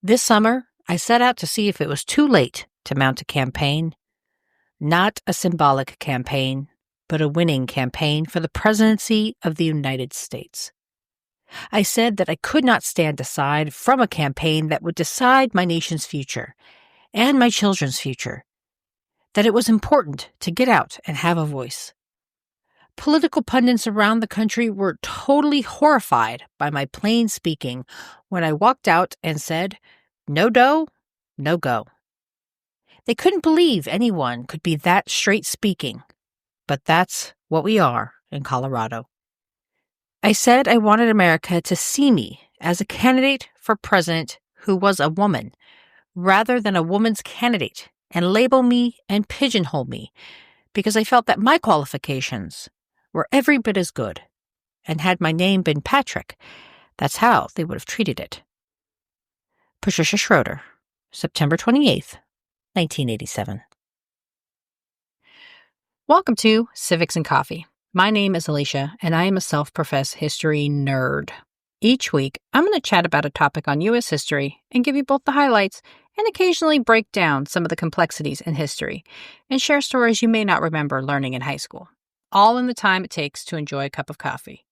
This summer, I set out to see if it was too late to mount a campaign. Not a symbolic campaign, but a winning campaign for the presidency of the United States. I said that I could not stand aside from a campaign that would decide my nation's future and my children's future, that it was important to get out and have a voice. Political pundits around the country were totally horrified by my plain speaking when I walked out and said, "No dough, no go." They couldn't believe anyone could be that straight speaking, but that's what we are in Colorado. I said I wanted America to see me as a candidate for president who was a woman, rather than a woman's candidate, and label me and pigeonhole me, because I felt that my qualifications were every bit as good, and had my name been Patrick, that's how they would have treated it. Patricia Schroeder, September 28th, 1987. Welcome to Civics and Coffee. My name is Alicia, and I am a self-professed history nerd. Each week, I'm going to chat about a topic on U.S. history and give you both the highlights and occasionally break down some of the complexities in history and share stories you may not remember learning in high school, all in the time it takes to enjoy a cup of coffee.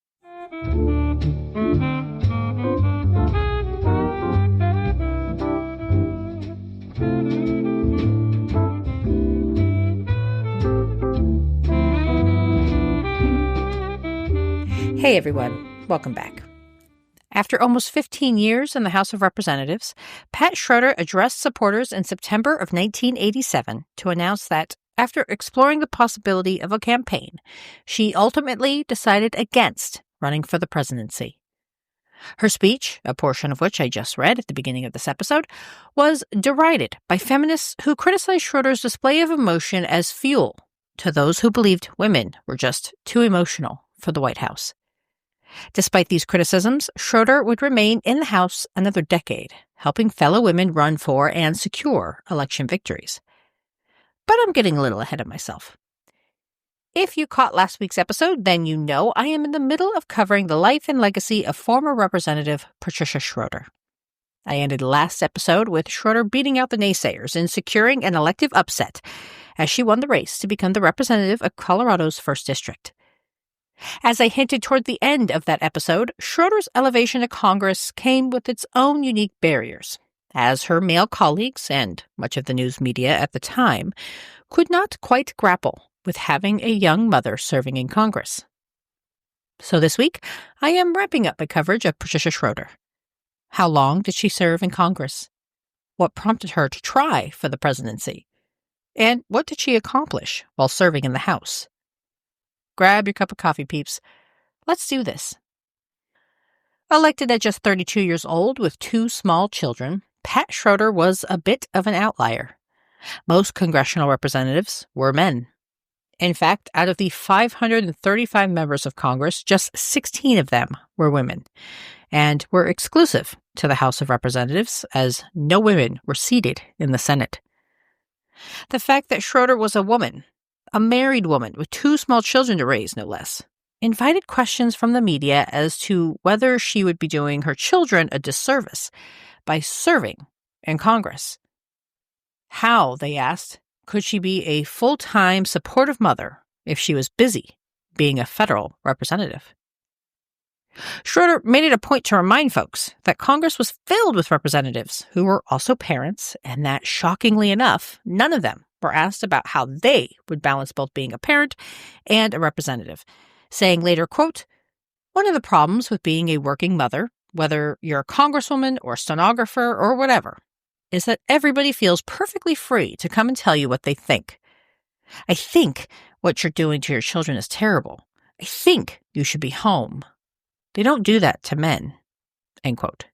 Hey everyone, welcome back. After almost 15 years in the House of Representatives, Pat Schroeder addressed supporters in September of 1987 to announce that, after exploring the possibility of a campaign, she ultimately decided against running for the presidency. Her speech, a portion of which I just read at the beginning of this episode, was derided by feminists who criticized Schroeder's display of emotion as fuel to those who believed women were just too emotional for the White House. Despite these criticisms, Schroeder would remain in the House another decade, helping fellow women run for and secure election victories. But I'm getting a little ahead of myself. If you caught last week's episode, then you know I am in the middle of covering the life and legacy of former Representative Patricia Schroeder. I ended last episode with Schroeder beating out the naysayers and securing an elective upset as she won the race to become the representative of Colorado's 1st District. As I hinted toward the end of that episode, Schroeder's elevation to Congress came with its own unique barriers, as her male colleagues and much of the news media at the time could not quite grapple with having a young mother serving in Congress. So this week, I am wrapping up my coverage of Patricia Schroeder. How long did she serve in Congress? What prompted her to try for the presidency? And what did she accomplish while serving in the House? Grab your cup of coffee, peeps. Let's do this. Elected at just 32 years old with 2 small children, Pat Schroeder was a bit of an outlier. Most congressional representatives were men. In fact, out of the 535 members of Congress, just 16 of them were women, and were exclusive to the House of Representatives, as no women were seated in the Senate. The fact that Schroeder was a woman, a married woman with 2 small children to raise, no less, invited questions from the media as to whether she would be doing her children a disservice by serving in Congress. How, they asked, could she be a full-time supportive mother if she was busy being a federal representative? Schroeder made it a point to remind folks that Congress was filled with representatives who were also parents, and that, shockingly enough, none of them were asked about how they would balance both being a parent and a representative, saying later, quote, "One of the problems with being a working mother, whether you're a congresswoman or a stenographer or whatever, is that everybody feels perfectly free to come and tell you what they think. I think what you're doing to your children is terrible. I think you should be home. They don't do that to men." End quote.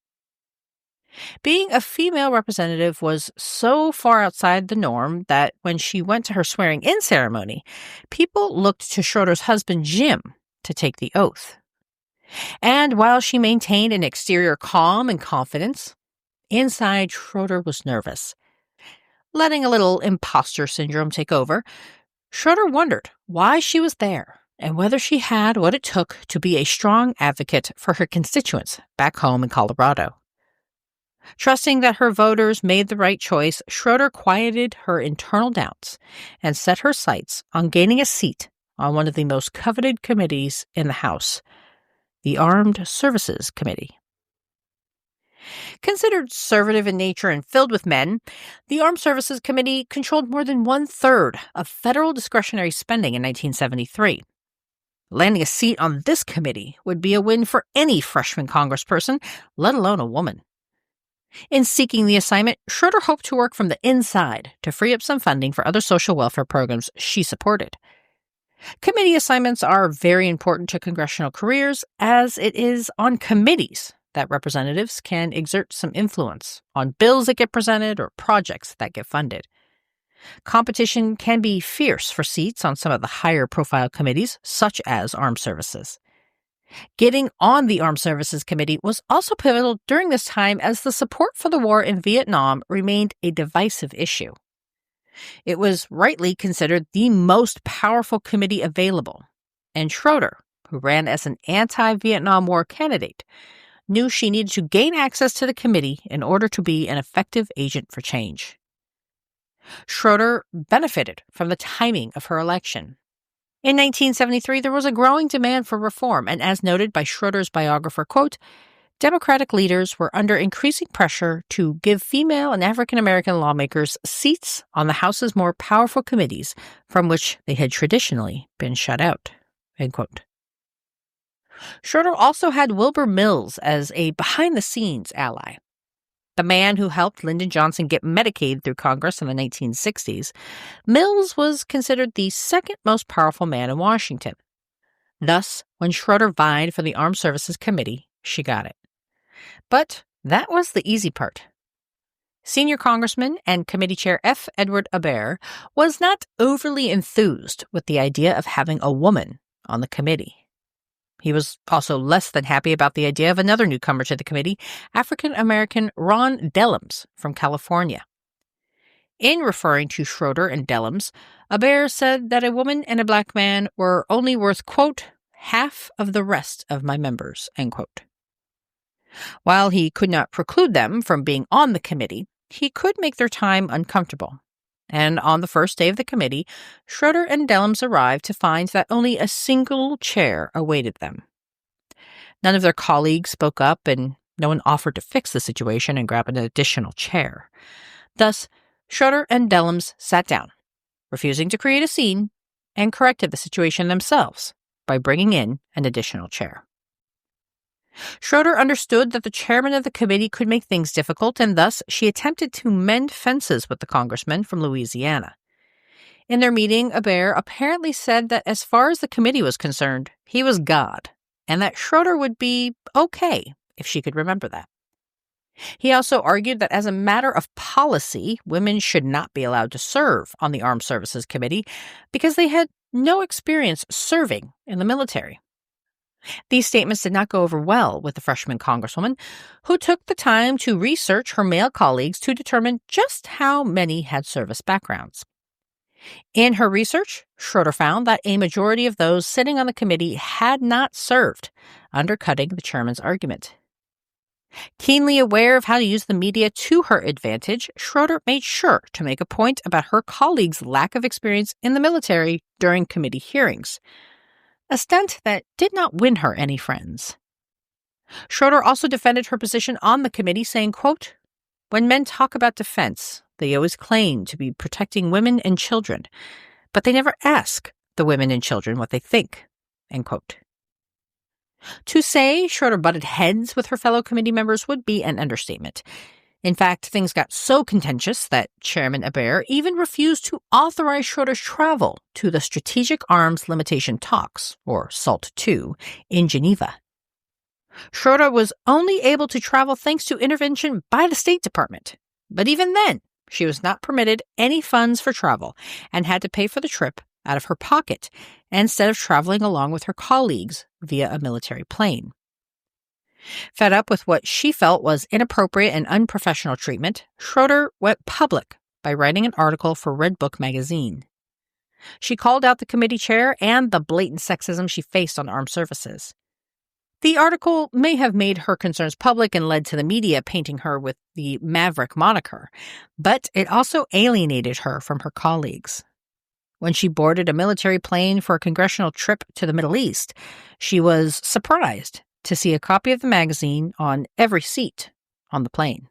Being a female representative was so far outside the norm that when she went to her swearing-in ceremony, people looked to Schroeder's husband, Jim, to take the oath. And while she maintained an exterior calm and confidence, inside Schroeder was nervous. Letting a little imposter syndrome take over, Schroeder wondered why she was there and whether she had what it took to be a strong advocate for her constituents back home in Colorado. Trusting that her voters made the right choice, Schroeder quieted her internal doubts and set her sights on gaining a seat on one of the most coveted committees in the House, the Armed Services Committee. Considered conservative in nature and filled with men, the Armed Services Committee controlled more than 1/3 of federal discretionary spending in 1973. Landing a seat on this committee would be a win for any freshman congressperson, let alone a woman. In seeking the assignment, Schroeder hoped to work from the inside to free up some funding for other social welfare programs she supported. Committee assignments are very important to congressional careers, as it is on committees that representatives can exert some influence on bills that get presented or projects that get funded. Competition can be fierce for seats on some of the higher-profile committees, such as Armed Services. Getting on the Armed Services Committee was also pivotal during this time as the support for the war in Vietnam remained a divisive issue. It was rightly considered the most powerful committee available, and Schroeder, who ran as an anti-Vietnam War candidate, knew she needed to gain access to the committee in order to be an effective agent for change. Schroeder benefited from the timing of her election. In 1973, there was a growing demand for reform, and as noted by Schroeder's biographer, quote, Democratic leaders were under increasing pressure to give female and African-American lawmakers seats on the House's more powerful committees from which they had traditionally been shut out, end quote. Schroeder also had Wilbur Mills as a behind-the-scenes ally. The man who helped Lyndon Johnson get Medicaid through Congress in the 1960s, Mills was considered the second most powerful man in Washington. Thus, when Schroeder vied for the Armed Services Committee, she got it. But that was the easy part. Senior Congressman and Committee Chair F. Edward Hebert was not overly enthused with the idea of having a woman on the committee. He was also less than happy about the idea of another newcomer to the committee, African-American Ron Dellums from California. In referring to Schroeder and Dellums, Hebert said that a woman and a black man were only worth, quote, half of the rest of my members, end quote. While he could not preclude them from being on the committee, he could make their time uncomfortable. And on the first day of the committee, Schroeder and Dellums arrived to find that only a single chair awaited them. None of their colleagues spoke up, and no one offered to fix the situation and grab an additional chair. Thus, Schroeder and Dellums sat down, refusing to create a scene, and corrected the situation themselves by bringing in an additional chair. Schroeder understood that the chairman of the committee could make things difficult, and thus she attempted to mend fences with the congressman from Louisiana. In their meeting, Hebert apparently said that as far as the committee was concerned, he was God, and that Schroeder would be okay if she could remember that. He also argued that as a matter of policy, women should not be allowed to serve on the Armed Services Committee because they had no experience serving in the military. These statements did not go over well with the freshman congresswoman, who took the time to research her male colleagues to determine just how many had service backgrounds. In her research, Schroeder found that a majority of those sitting on the committee had not served, undercutting the chairman's argument. Keenly aware of how to use the media to her advantage, Schroeder made sure to make a point about her colleagues' lack of experience in the military during committee hearings, a stunt that did not win her any friends. Schroeder also defended her position on the committee, saying, quote, when men talk about defense, they always claim to be protecting women and children, but they never ask the women and children what they think, end quote. To say Schroeder butted heads with her fellow committee members would be an understatement. In fact, things got so contentious that Chairman Hebert even refused to authorize Schroeder's travel to the Strategic Arms Limitation Talks, or SALT II, in Geneva. Schroeder was only able to travel thanks to intervention by the State Department, but even then, she was not permitted any funds for travel and had to pay for the trip out of her pocket instead of traveling along with her colleagues via a military plane. Fed up with what she felt was inappropriate and unprofessional treatment, Schroeder went public by writing an article for Red Book magazine. She called out the committee chair and the blatant sexism she faced on armed services. The article may have made her concerns public and led to the media painting her with the Maverick moniker, but it also alienated her from her colleagues. When she boarded a military plane for a congressional trip to the Middle East, she was surprised to see a copy of the magazine on every seat on the plane.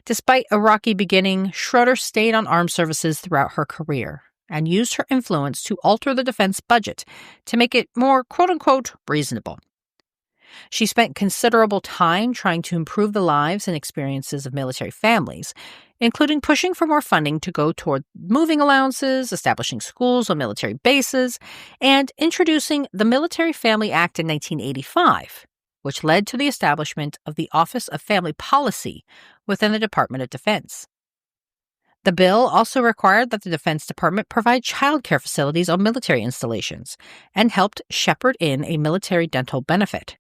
Despite a rocky beginning, Schroeder stayed on armed services throughout her career and used her influence to alter the defense budget to make it more quote-unquote reasonable. She spent considerable time trying to improve the lives and experiences of military families, including pushing for more funding to go toward moving allowances, establishing schools on military bases, and introducing the Military Family Act in 1985, which led to the establishment of the Office of Family Policy within the Department of Defense. The bill also required that the Defense Department provide child care facilities on military installations and helped shepherd in a military dental benefit.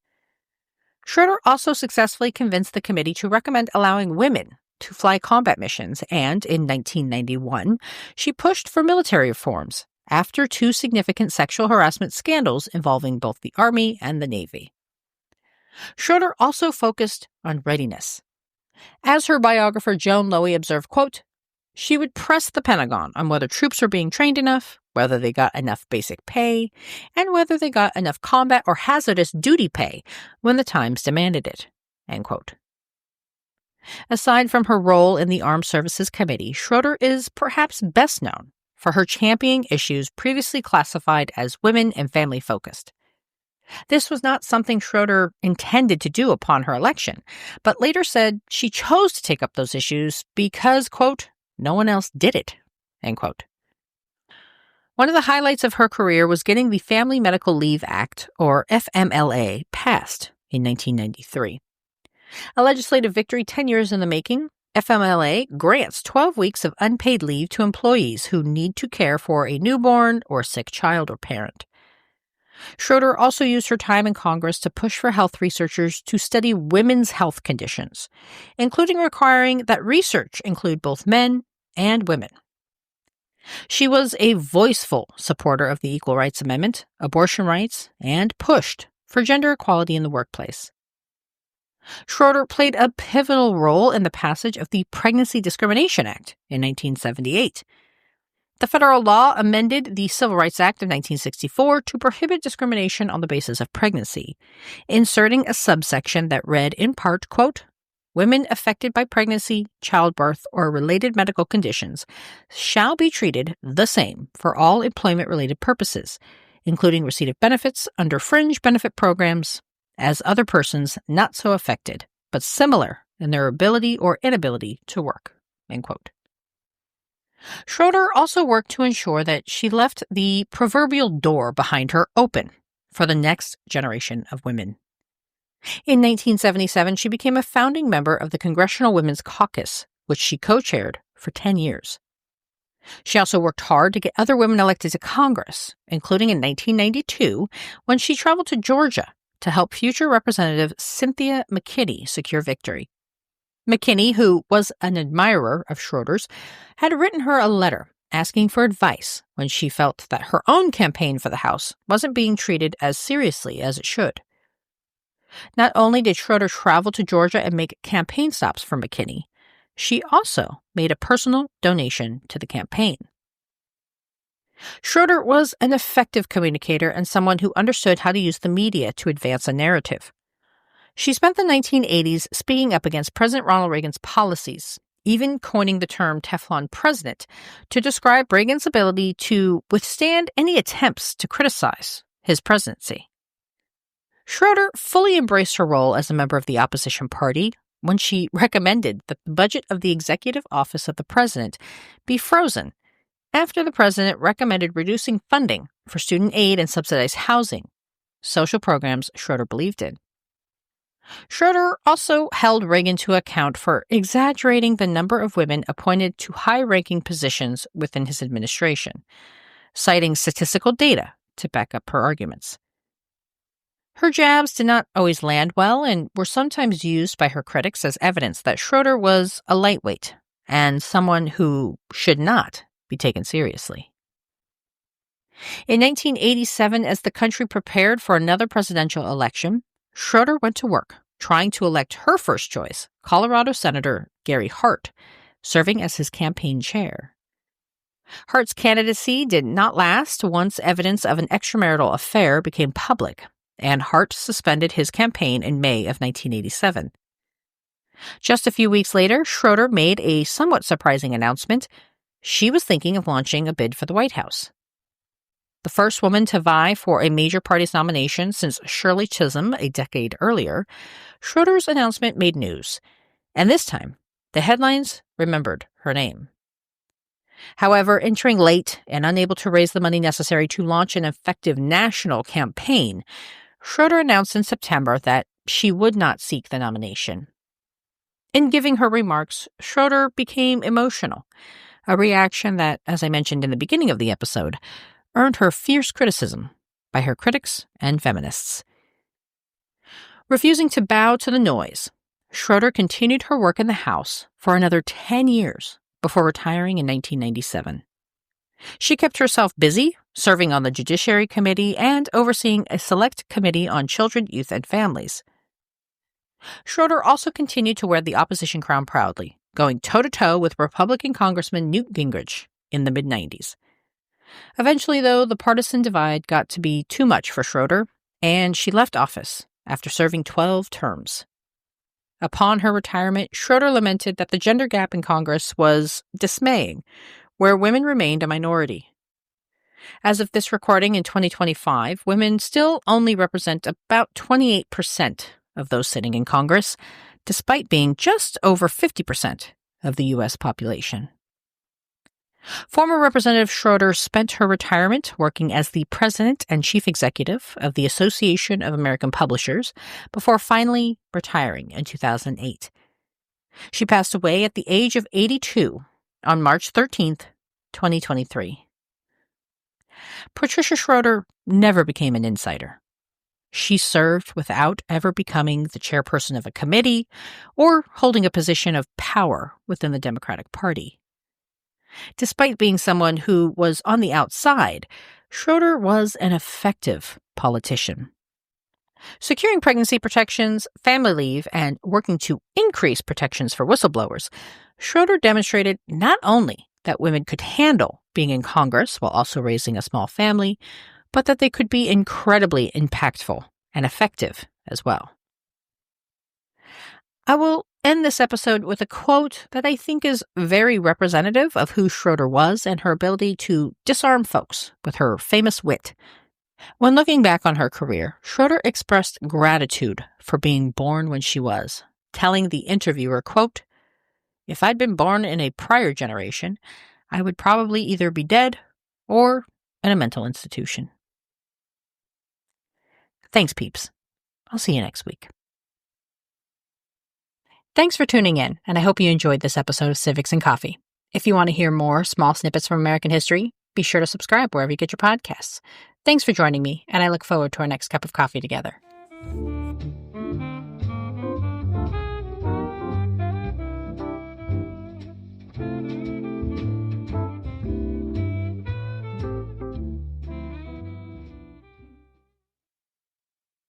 Schroeder also successfully convinced the committee to recommend allowing women to fly combat missions, and in 1991, she pushed for military reforms after 2 significant sexual harassment scandals involving both the Army and the Navy. Schroeder also focused on readiness. As her biographer Joan Lowy observed, quote, "She would press the Pentagon on whether troops were being trained enough, whether they got enough basic pay, and whether they got enough combat or hazardous duty pay when the times demanded it." End quote. Aside from her role in the Armed Services Committee, Schroeder is perhaps best known for her championing issues previously classified as women and family-focused. This was not something Schroeder intended to do upon her election, but later said she chose to take up those issues because, quote, "no one else did it," end quote. One of the highlights of her career was getting the Family Medical Leave Act, or FMLA, passed in 1993. A legislative victory 10 years in the making, FMLA grants 12 weeks of unpaid leave to employees who need to care for a newborn or sick child or parent. Schroeder also used her time in Congress to push for health researchers to study women's health conditions, including requiring that research include both men and women. She was a voiceful supporter of the Equal Rights Amendment, abortion rights, and pushed for gender equality in the workplace. Schroeder played a pivotal role in the passage of the Pregnancy Discrimination Act in 1978. The federal law amended the Civil Rights Act of 1964 to prohibit discrimination on the basis of pregnancy, inserting a subsection that read in part, quote, "Women affected by pregnancy, childbirth, or related medical conditions shall be treated the same for all employment-related purposes, including receipt of benefits under fringe benefit programs, as other persons not so affected, but similar in their ability or inability to work," end quote. Schroeder also worked to ensure that she left the proverbial door behind her open for the next generation of women. In 1977, she became a founding member of the Congressional Women's Caucus, which she co-chaired for 10 years. She also worked hard to get other women elected to Congress, including in 1992 when she traveled to Georgia to help future Representative Cynthia McKinney secure victory. McKinney, who was an admirer of Schroeder's, had written her a letter asking for advice when she felt that her own campaign for the House wasn't being treated as seriously as it should. Not only did Schroeder travel to Georgia and make campaign stops for McKinney, she also made a personal donation to the campaign. Schroeder was an effective communicator and someone who understood how to use the media to advance a narrative. She spent the 1980s speaking up against President Ronald Reagan's policies, even coining the term Teflon president to describe Reagan's ability to withstand any attempts to criticize his presidency. Schroeder fully embraced her role as a member of the opposition party when she recommended that the budget of the executive office of the president be frozen after the president recommended reducing funding for student aid and subsidized housing, social programs Schroeder believed in. Schroeder also held Reagan to account for exaggerating the number of women appointed to high-ranking positions within his administration, citing statistical data to back up her arguments. Her jabs did not always land well and were sometimes used by her critics as evidence that Schroeder was a lightweight and someone who should not be taken seriously. In 1987, as the country prepared for another presidential election, Schroeder went to work trying to elect her first choice, Colorado Senator Gary Hart, serving as his campaign chair. Hart's candidacy did not last once evidence of an extramarital affair became public, and Hart suspended his campaign in May of 1987. Just a few weeks later, Schroeder made a somewhat surprising announcement. She was thinking of launching a bid for the White House. The first woman to vie for a major party's nomination since Shirley Chisholm a decade earlier, Schroeder's announcement made news, and this time, the headlines remembered her name. However, entering late and unable to raise the money necessary to launch an effective national campaign, Schroeder announced in September that she would not seek the nomination. In giving her remarks, Schroeder became emotional, a reaction that, as I mentioned in the beginning of the episode, earned her fierce criticism by her critics and feminists. Refusing to bow to the noise, Schroeder continued her work in the House for another 10 years before retiring in 1997. She kept herself busy, serving on the Judiciary Committee and overseeing a select committee on children, youth, and families. Schroeder also continued to wear the opposition crown proudly, going toe-to-toe with Republican Congressman Newt Gingrich in the mid-90s. Eventually, though, the partisan divide got to be too much for Schroeder, and she left office after serving 12 terms. Upon her retirement, Schroeder lamented that the gender gap in Congress was dismaying, where women remained a minority. As of this recording in 2025, women still only represent about 28% of those sitting in Congress, despite being just over 50% of the U.S. population. Former Representative Schroeder spent her retirement working as the president and chief executive of the Association of American Publishers before finally retiring in 2008. She passed away at the age of 82 on March 13th, 2023. Patricia Schroeder never became an insider. She served without ever becoming the chairperson of a committee or holding a position of power within the Democratic Party. Despite being someone who was on the outside, Schroeder was an effective politician. Securing pregnancy protections, family leave, and working to increase protections for whistleblowers, Schroeder demonstrated not only that women could handle being in Congress while also raising a small family, but that they could be incredibly impactful and effective as well. I will end this episode with a quote that I think is very representative of who Schroeder was and her ability to disarm folks with her famous wit. When looking back on her career, Schroeder expressed gratitude for being born when she was, telling the interviewer, quote, "If I'd been born in a prior generation, I would probably either be dead or in a mental institution." Thanks, peeps. I'll see you next week. Thanks for tuning in, and I hope you enjoyed this episode of Civics and Coffee. If you want to hear more small snippets from American history, be sure to subscribe wherever you get your podcasts. Thanks for joining me, and I look forward to our next cup of coffee together.